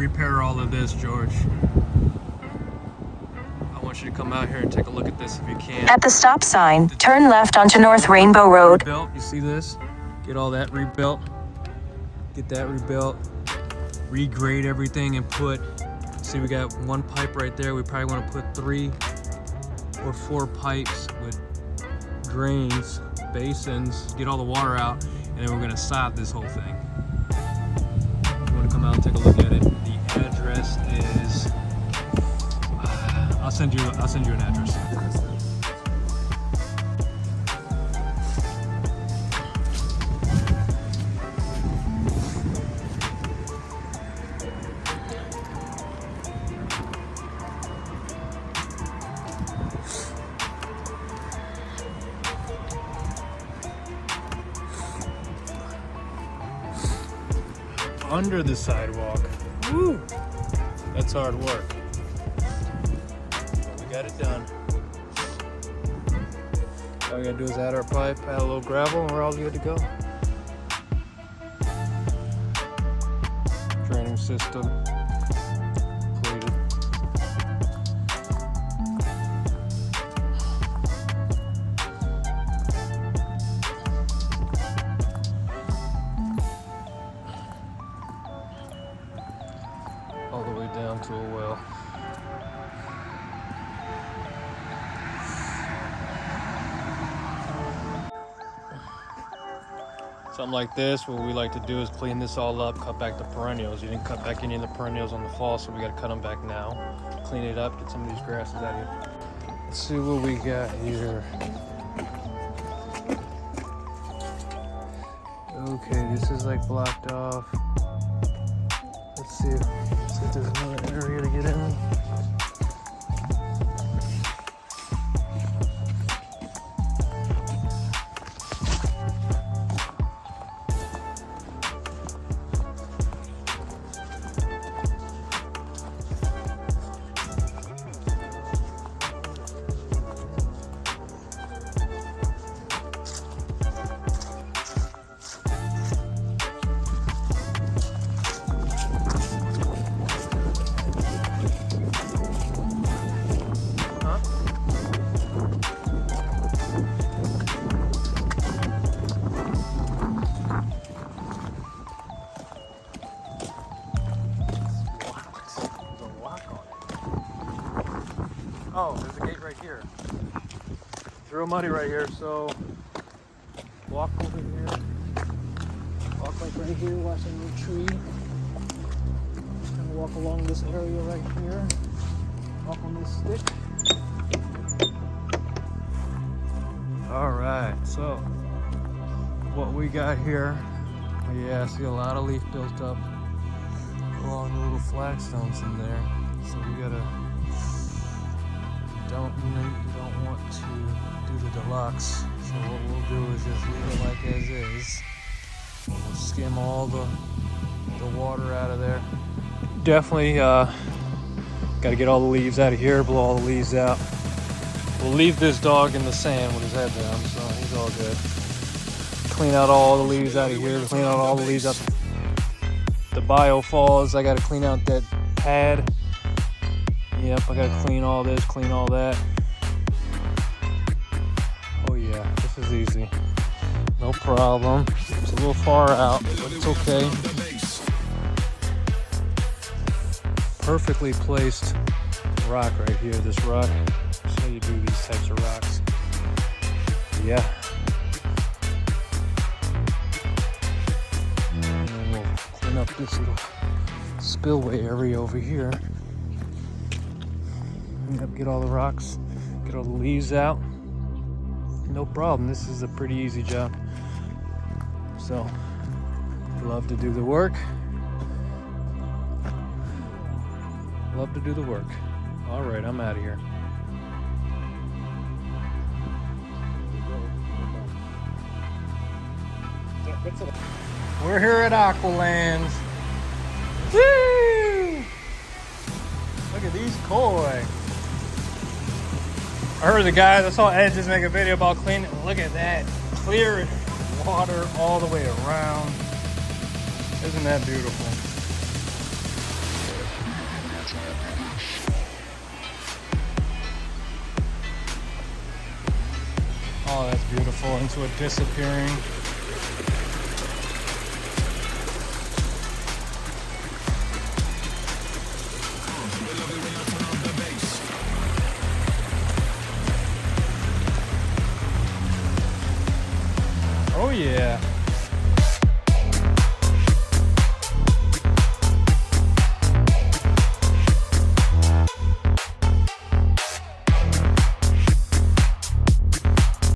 repair all of this, George. I want you to come out here and take a look at this if you can. At the stop sign, turn left onto North Rainbow Road. Rebuilt, you see this? Get all that rebuilt. Get that rebuilt. Regrade everything and put, see we got one pipe right there. We probably want to put 3 or 4 pipes with drains, basins, get all the water out, and then we're gonna sod this whole thing. You wanna come out and take a look at it. The address is, I'll send you an address. Under the sidewalk. Woo! That's hard work. But we got it done. All we gotta do is add our pipe, add a little gravel, and we're all good to go. Draining system completed. All the way down to a well. Something like this, what we like to do is clean this all up, cut back the perennials. You didn't cut back any of the perennials on the fall, so we gotta cut them back now. Clean it up, get some of these grasses out of here. Let's see what we got here. Okay, this is like blocked off. Let's see if there's another area to get in. Oh, there's a gate right here. It's real muddy right here, so walk over here. Walk like right here, watch a little tree. And walk along this area right here. Walk on this stick. Alright, so what we got here, yeah, I see a lot of leaf built up along the little flagstones in there. So we gotta don't want to do the deluxe, so what we'll do is just leave it like as is. We'll skim all the water out of there. Definitely got to get all the leaves out of here, blow all the leaves out. We'll leave this dog in the sand with his head down, so he's all good. Clean out all the leaves out of here, clean out all the leaves out the biofalls. I got to clean out that pad. Yep, I gotta clean all this, clean all that. Oh yeah, this is easy. No problem. It's a little far out, but it's okay. Perfectly placed rock right here, this rock. That's how you do these types of rocks. Yeah. And then we'll clean up this little spillway area over here. Get all the rocks, get all the leaves out. No problem. This is a pretty easy job. So, love to do the work. Love to do the work. All right, I'm out of here. We're here at Aqualands. Woo! Look at these koi. I heard the guys, I saw Ed just make a video about cleaning. Look at that. Clear water all the way around. Isn't that beautiful? Oh, that's beautiful. Into it disappearing. Oh yeah.